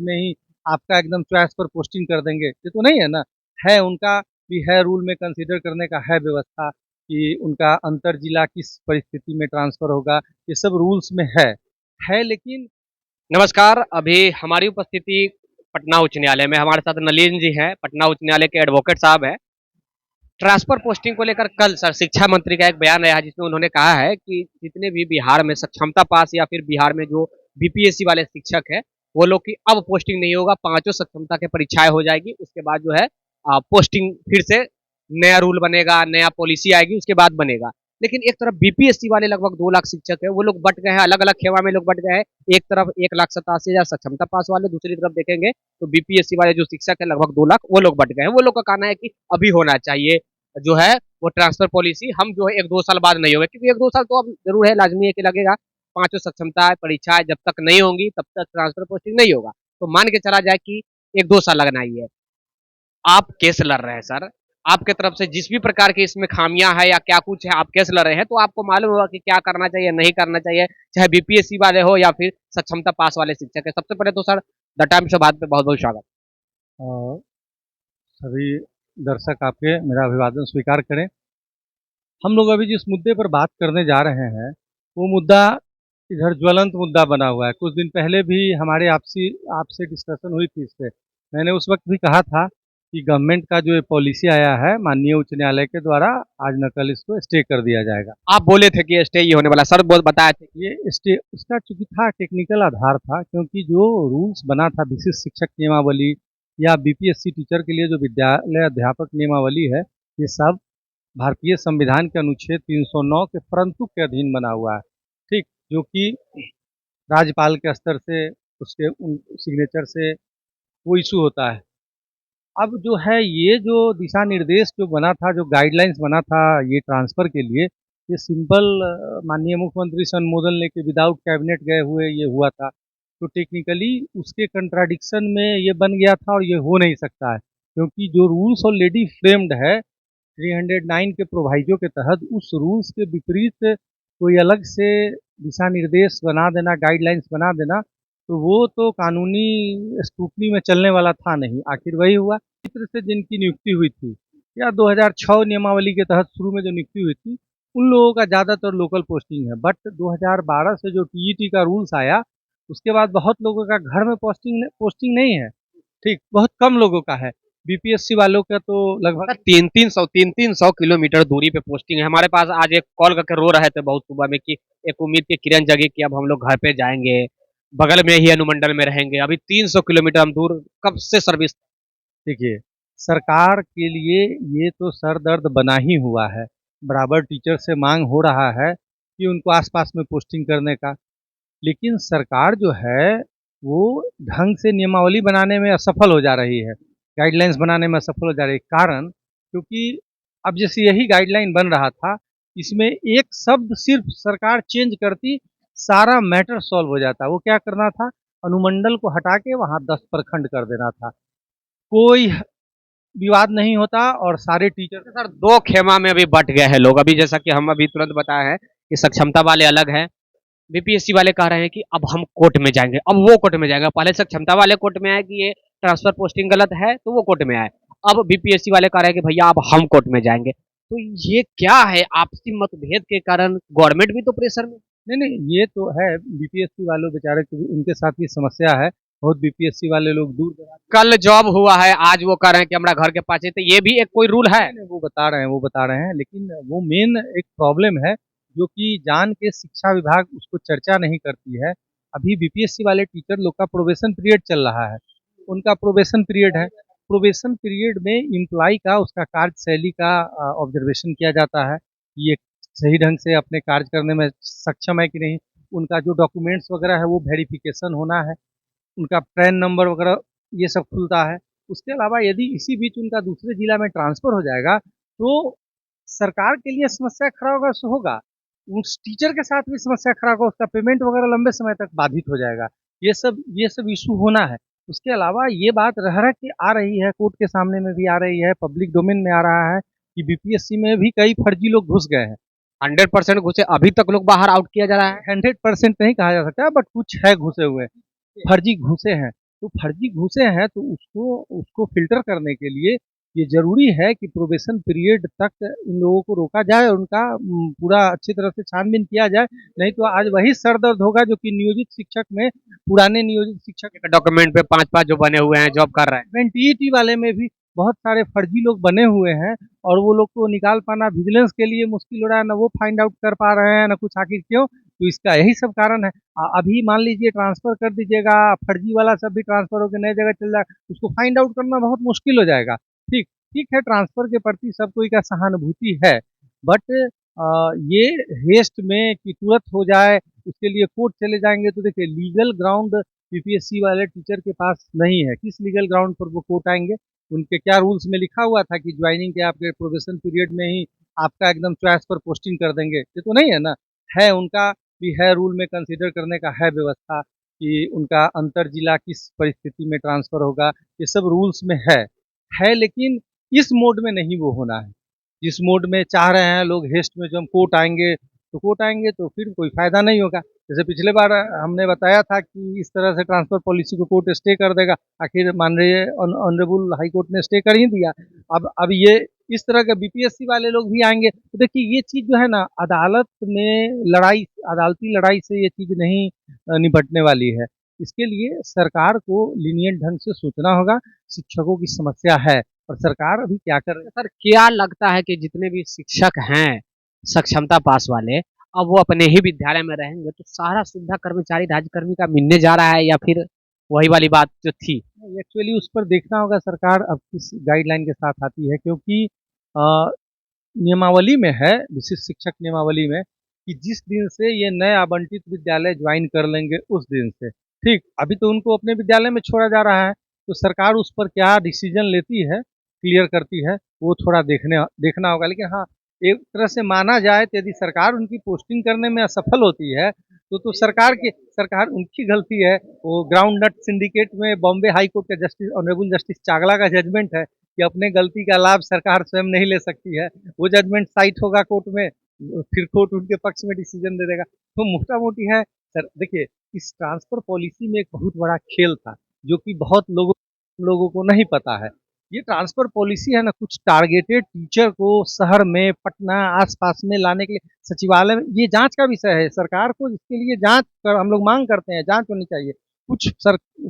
में ही आपका एकदम चॉइस पर पोस्टिंग कर देंगे, ये तो नहीं है ना। है उनका भी है, रूल में कंसीडर करने का है व्यवस्था कि उनका अंतर जिला किस परिस्थिति में ट्रांसफर होगा, ये सब रूल्स में है लेकिन। नमस्कार। अभी हमारी उपस्थिति पटना उच्च न्यायालय में, हमारे साथ नलिन जी हैं, पटना उच्च न्यायालय के एडवोकेट साहब हैं। ट्रांसफर पोस्टिंग को लेकर कल सर शिक्षा मंत्री का एक बयान रहा जिसमें उन्होंने कहा है कि जितने भी बिहार में सक्षमता पास या फिर बिहार में जो बीपीएससी वाले शिक्षक है वो लोग की अब पोस्टिंग नहीं होगा, पांचों सक्षमता की परीक्षाएं हो जाएगी, उसके बाद जो है पोस्टिंग फिर से नया रूल बनेगा, नया पॉलिसी आएगी, उसके बाद बनेगा। लेकिन एक तरफ बीपीएससी वाले लगभग 2 लाख शिक्षक है, वो लोग बट गए हैं, अलग अलग खेवा में लोग बट गए हैं। एक तरफ 1,87,000 सक्षमता पास वाले, दूसरी तरफ देखेंगे तो बीपीएससी वाले जो शिक्षक है लगभग 2 लाख, वो लोग बट गए हैं। वो लोग का कहना है कि अभी होना चाहिए जो है वो ट्रांसफर पॉलिसी, हम जो है 1-2 साल बाद नहीं होगा, क्योंकि 1-2 साल तो अब जरूर है, लाजमी है कि लगेगा। पांचों सक्षमता परीक्षाएं जब तक नहीं होंगी तब तक ट्रांसफर पोस्टिंग नहीं होगा। तो मान के चला जाए कि 1-2 साल लगना ही है। आप केस लड़ रहे हैं सर, आपके तरफ से जिस भी प्रकार की इसमें खामियां है या क्या कुछ है, आप केस लड़ रहे हैं, तो आपको मालूम होगा कि क्या करना चाहिए, नहीं करना चाहिए, चाहे बीपीएससी वाले हो या फिर सक्षमता पास वाले शिक्षक है। सबसे पहले तो sir the times of Bharat पे बहुत बहुत स्वागत। और सभी दर्शक आपके मेरा अभिवादन स्वीकार करें। हम लोग अभी जिस मुद्दे पर बात करने जा रहे हैं वो मुद्दा इधर ज्वलंत मुद्दा बना हुआ है। कुछ दिन पहले भी हमारे आपसे डिस्कशन हुई थी इस पे। मैंने उस वक्त भी कहा था कि गवर्नमेंट का जो ये पॉलिसी आया है माननीय उच्च न्यायालय के द्वारा, आज न कल इसको स्टे कर दिया जाएगा। आप बोले थे कि स्टे ये होने वाला, सर बहुत बताया थे। ये स्टे उसका चूंकि था टेक्निकल आधार था, क्योंकि जो रूल्स बना था विशिष्ट शिक्षक नियमावली या बीपीएससी टीचर के लिए जो विद्यालय अध्यापक नियमावली है, ये सब भारतीय संविधान के अनुच्छेद 309 के परंतु के अधीन बना हुआ है। ठीक, जो कि राज्यपाल के स्तर से उसके सिग्नेचर से वो इशू होता है। अब जो है ये जो दिशा निर्देश जो बना था, जो गाइडलाइंस बना था ये ट्रांसफ़र के लिए, ये सिंपल माननीय मुख्यमंत्री से अनुमोदन लेके विदाउट कैबिनेट गए हुए ये हुआ था। तो टेक्निकली उसके कंट्राडिक्शन में ये बन गया था और ये हो नहीं सकता है, क्योंकि जो रूल्स ऑलरेडी फ्रेम्ड है 309 के प्रोवाइजो के तहत, उस रूल्स के विपरीत कोई अलग से दिशा निर्देश बना देना, गाइडलाइंस बना देना, तो वो तो कानूनी स्क्रूटनी में चलने वाला था नहीं। आखिर वही हुआ। इस तरह से जिनकी नियुक्ति हुई थी या 2006 नियमावली के तहत शुरू में जो नियुक्ति हुई थी, उन लोगों का ज़्यादातर लोकल पोस्टिंग है। बट 2012 से जो टीईटी का रूल्स आया, उसके बाद बहुत लोगों का घर में पोस्टिंग नहीं है। ठीक, बहुत कम लोगों का है। बीपीएससी वालों का तो लगभग 300 किलोमीटर दूरी पे पोस्टिंग है। हमारे पास आज एक कॉल करके रो रहे थे बहुत सुबह में कि एक उम्मीद की किरण जगी कि अब हम लोग घर पे जाएंगे, बगल में ही अनुमंडल में रहेंगे। अभी 300 किलोमीटर हम दूर, कब से सर्विस। देखिए, सरकार के लिए ये तो सर दर्द बना ही हुआ है। बराबर टीचर से मांग हो रहा है कि उनको आसपास में पोस्टिंग करने का, लेकिन सरकार जो है वो ढंग से नियमावली बनाने में असफल हो जा रही है, गाइडलाइंस बनाने में असफल हो जा रही है। कारण क्योंकि अब जैसे यही गाइडलाइन बन रहा था, इसमें एक शब्द सिर्फ सरकार चेंज करती, सारा मैटर सॉल्व हो जाता। वो क्या करना था, अनुमंडल को हटा के वहाँ 10 प्रखंड कर देना था, कोई विवाद नहीं होता और सारे टीचर। सर दो खेमा में अभी बट गए हैं लोग। अभी जैसा कि हम अभी तुरंत बताए हैं कि सक्षमता वाले अलग हैं, बीपीएससी वाले कह रहे हैं कि अब हम कोर्ट में जाएंगे, अब वो कोर्ट में जाएंगे। पहले सक्षमता वाले कोर्ट में आए कि ये ट्रांसफर पोस्टिंग गलत है तो वो कोर्ट में आए, अब बीपीएससी वाले कह रहे हैं कि भैया अब हम कोर्ट में जाएंगे। तो ये क्या है, आपसी मतभेद के कारण गवर्नमेंट भी तो प्रेशर में। नहीं नहीं, ये तो है बीपीएससी वालों बेचारे, क्योंकि उनके साथ ये समस्या है। बहुत बीपीएससी वाले लोग दूर दराज। कल जॉब हुआ है, आज वो कह रहे हैं कि हमारा घर के पास है, तो ये भी एक कोई रूल है। वो बता रहे हैं, लेकिन वो मेन एक प्रॉब्लम है जो कि जान के शिक्षा विभाग उसको चर्चा नहीं करती है। अभी बीपीएससी वाले टीचर लोग का प्रोबेशन पीरियड चल रहा है, उनका प्रोबेशन पीरियड है। प्रोबेशन पीरियड में इम्प्लाई का उसका कार्यशैली का ऑब्जर्वेशन किया जाता है, ये सही ढंग से अपने कार्य करने में सक्षम है कि नहीं। उनका जो डॉक्यूमेंट्स वगैरह है वो वेरिफिकेशन होना है, उनका पैन नंबर वगैरह ये सब खुलता है। उसके अलावा यदि इसी बीच उनका दूसरे जिला में ट्रांसफ़र हो जाएगा तो सरकार के लिए समस्या खड़ा होगा सो होगा, उस टीचर के साथ भी समस्या खड़ा होगा, उसका पेमेंट वगैरह लंबे समय तक बाधित हो जाएगा। ये सब इशू होना है। उसके अलावा ये बात रह रह के आ रही है, कोर्ट के सामने में भी आ रही है, पब्लिक डोमेन में आ रहा है कि बीपीएससी में भी कई फर्जी लोग घुस गए हैं। 100% घुसे, अभी तक लोग बाहर आउट किया जा रहा है। 100% नहीं कहा जा सकता, बट कुछ है घुसे हुए, फर्जी घुसे हैं। तो फर्जी घुसे हैं तो उसको उसको फ़िल्टर करने के लिए ये ज़रूरी है कि प्रोबेशन पीरियड तक इन लोगों को रोका जाए और उनका पूरा अच्छी तरह से छानबीन किया जाए। नहीं तो आज वही सर दर्द होगा जो कि नियोजित शिक्षक में पुराने नियोजित शिक्षक डॉक्यूमेंट पे 5-5 जो बने हुए हैं, जॉब कर रहे हैं। इवन टीईटी वाले में भी बहुत सारे फर्जी लोग बने हुए हैं और वो लोग को निकाल पाना विजिलेंस के लिए मुश्किल हो रहा है, ना वो फाइंड आउट कर पा रहे हैं, ना कुछ आखिर क्यों? तो इसका यही सब कारण है। अभी मान लीजिए ट्रांसफ़र कर दीजिएगा, फर्जी वाला सब भी ट्रांसफ़र होके नई जगह चल जाए, उसको फाइंड आउट करना बहुत मुश्किल हो जाएगा। ठीक, ठीक है ट्रांसफ़र के प्रति सब कोई का सहानुभूति है, बट ये हेस्ट में कि तुरंत हो जाए, उसके लिए कोर्ट चले जाएँगे तो देखिए लीगल ग्राउंड बीपीएससी वाले टीचर के पास नहीं है। किस लीगल ग्राउंड पर वो कोर्ट आएँगे? उनके क्या रूल्स में लिखा हुआ था कि ज्वाइनिंग के आपके प्रोबेशन पीरियड में ही आपका एकदम चॉइस पर पोस्टिंग कर देंगे? ये तो नहीं है ना। है उनका भी है रूल में कंसीडर करने का है व्यवस्था कि उनका अंतर जिला किस परिस्थिति में ट्रांसफ़र होगा, ये सब रूल्स में है। है लेकिन इस मोड में नहीं वो होना है। जिस मोड में चाह रहे हैं लोग हेस्ट में जो हम कोर्ट आएँगे तो फिर कोई फ़ायदा नहीं होगा। जैसे पिछले बार हमने बताया था कि इस तरह से ट्रांसफ़र पॉलिसी को कोर्ट स्टे कर देगा, आखिर माननीय ऑनरेबल हाई कोर्ट ने स्टे कर ही दिया। अब ये इस तरह के बीपीएससी वाले लोग भी आएँगे, तो देखिए ये चीज़ जो है ना अदालती लड़ाई से ये चीज़ नहीं निपटने वाली है। इसके लिए सरकार को लीनिएंट ढंग से सोचना होगा, शिक्षकों की समस्या है और सरकार अभी क्या कर रही है। सर क्या लगता है कि जितने भी शिक्षक हैं, सक्षमता पास वाले, अब वो अपने ही विद्यालय में रहेंगे तो सारा सुविधा कर्मचारी राज्यकर्मी का मिलने जा रहा है या फिर वही वाली बात जो थी? एक्चुअली उस पर देखना होगा सरकार अब किस गाइडलाइन के साथ आती है क्योंकि अ, नियमावली में है, विशिष्ट शिक्षक नियमावली में कि जिस दिन से ये नए आवंटित विद्यालय ज्वाइन कर लेंगे उस दिन से, ठीक, अभी तो उनको अपने विद्यालय में छोड़ा जा रहा है, तो सरकार उस पर क्या डिसीजन लेती है, क्लियर करती है, वो थोड़ा देखना होगा। लेकिन हाँ, एक तरह से माना जाए तो यदि सरकार उनकी पोस्टिंग करने में असफल होती है, तो सरकार उनकी गलती है। वो ग्राउंड नट सिंडिकेट में बॉम्बे हाई कोर्ट का जस्टिस ऑनरेबल जस्टिस चागला का जजमेंट है कि अपने गलती का लाभ सरकार स्वयं नहीं ले सकती है। वो जजमेंट साइट होगा कोर्ट में, फिर कोर्ट उनके पक्ष में डिसीजन दे देगा। तो मोटा-मोटी है सर देखिए, इस ट्रांसफ़र पॉलिसी में एक बहुत बड़ा खेल था, जो कि बहुत लोगों को नहीं पता है। ये ट्रांसफ़र पॉलिसी है ना कुछ टारगेटेड टीचर को शहर में, पटना आस-पास में लाने के लिए सचिवालय में ये जाँच का विषय है। सरकार को इसके लिए जाँच कर हम लोग माँग करते हैं, जाँच होनी चाहिए। कुछ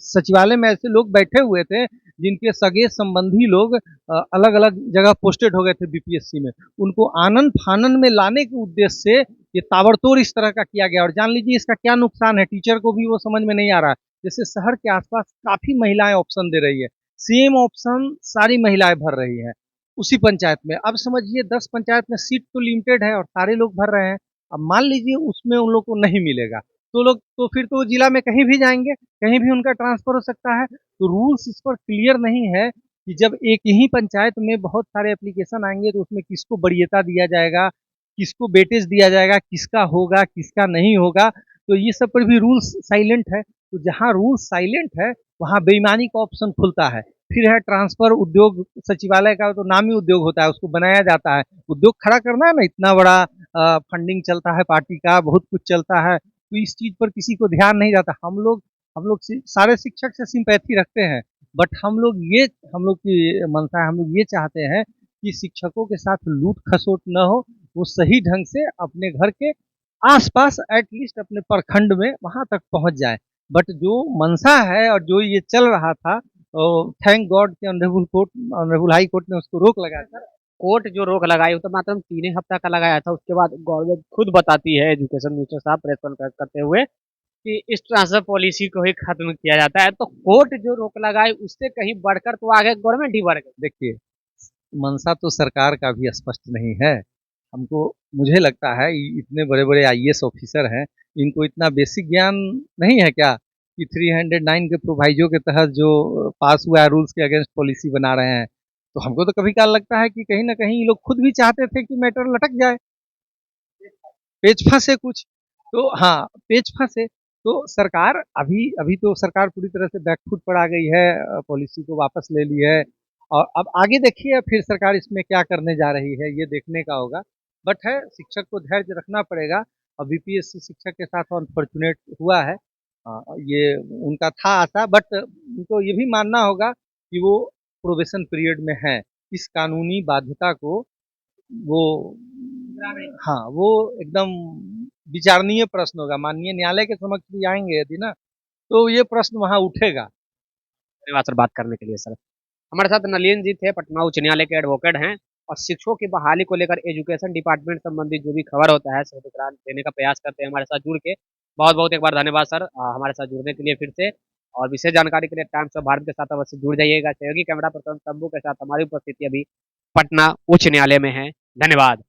सचिवालय में ऐसे लोग बैठे हुए थे, जिनके सगे-संबंधी लोग अलग-अलग जगह पोस्टेड हो गए थे बीपीएससी में। उनको आनन-फानन में लाने के उद्देश्य से ये ताबड़तोड़ इस तरह का किया गया और जान लीजिए इसका क्या नुकसान है, टीचर को भी वो समझ में नहीं आ रहा है। जैसे शहर के आस-पास काफ़ी महिलाएँ ऑप्शन दे रही है, सेम ऑप्शन सारी महिलाएँ भर रही हैं, उसी पंचायत में। अब समझिए 10 पंचायत में सीट तो लिमिटेड है और सारे लोग भर रहे हैं। अब मान लीजिए उसमें उन लोग को नहीं मिलेगा, तो फिर तो जिला में कहीं भी जाएँगे, कहीं भी उनका ट्रांसफ़र हो सकता है। तो रूल्स इस पर क्लियर नहीं है कि जब एक ही पंचायत में बहुत सारे एप्लीकेशन आएँगे तो उसमें किसको वरीयता दिया जाएगा, किसको वेटेज दिया जाएगा, किसका होगा, किसका नहीं होगा, तो ये सब पर भी रूल्स साइलेंट है। तो जहाँ रूल्स साइलेंट है, वहाँ बेईमानी का ऑप्शन खुलता है। फिर है ट्रांसफ़र उद्योग सचिवालय का तो नाम ही उद्योग होता है, उसको बनाया जाता है। उद्योग खड़ा करना है ना इतना बड़ा फंडिंग चलता है पार्टी का, बहुत कुछ चलता है, तो इस चीज़ पर किसी को ध्यान नहीं जाता। हम लोग सारे शिक्षक से सिंपैथी रखते हैं, बट हम लोग की मंशा है, हम लोग ये चाहते हैं कि शिक्षकों के साथ लूट-खसोट ना हो, वो सही ढंग से अपने घर के आस-पास एट लीस्ट अपने प्रखंड में वहाँ तक पहुँच जाएँ। बट जो मंशा है और जो ये चल रहा था थैंक गॉड कि ऑनरेबल हाई कोर्ट ने उसको रोक लगा दी। कोर्ट जो रोक लगाई वो तो मात्र 3 ही हफ्ता का लगाया था, उसके बाद गवर्नमेंट खुद बताती है एजुकेशन मिनिस्टर साहब प्रेस कॉन्फ्रेंस करते हुए कि इस ट्रांसफर पॉलिसी को ही खत्म किया जाता है। तो कोर्ट जो रोक लगाई उससे कहीं बढ़कर तो आगे गवर्नमेंट ही बढ़ गई। देखिए, मंशा तो सरकार का भी स्पष्ट नहीं है। हमको मुझे लगता है इतने बड़े-बड़े आईएएस ऑफिसर हैं, इनको इतना बेसिक ज्ञान नहीं है क्या कि 309 के प्रोविज़ो के तहत जो पास हुआ है रूल्स के अगेंस्ट पॉलिसी बना रहे हैं। तो हमको तो कभी-कभार लगता है कि कहीं न कहीं ये लोग खुद भी चाहते थे कि मैटर लटक जाए, पेच फँसे कुछ। तो हाँ, पेच फँसे। तो सरकार अभी अभी तो सरकार पूरी तरह से बैकफुट पर आ गई है, पॉलिसी को वापस ले ली है और अब आगे देखिए फिर सरकार इसमें क्या करने जा रही है, ये देखने का होगा। बट है शिक्षक को धैर्य रखना पड़ेगा और बीपीएससी शिक्षक के साथ अनफॉर्चुनेट हुआ है ये उनका था आशा, बट उनको ये भी मानना होगा कि वो प्रोबेशन पीरियड में है। इस कानूनी बाध्यता को वो, हाँ, वो एकदम विचारणीय प्रश्न होगा, माननीय न्यायालय के समक्ष भी आएंगे यदि ना, तो ये प्रश्न वहाँ उठेगा। धन्यवाद सर बात करने के लिए सर। हमारे साथ नलिन जी थे, पटना उच्च न्यायालय के एडवोकेट हैं और शिक्षकों की बहाली को लेकर एजुकेशन डिपार्टमेंट संबंधित जो भी खबर होता है सर देने का प्रयास करते हैं हमारे साथ जुड़ के। बहुत बहुत एक बार धन्यवाद सर हमारे साथ जुड़ने के लिए फिर से। और विशेष जानकारी के लिए टाइम्स ऑफ भारत के साथ अवश्य जुड़ जाइएगा। सहयोगी कैमरा पर्सन तंबू के साथ हमारी उपस्थिति अभी पटना उच्च न्यायालय में है। धन्यवाद।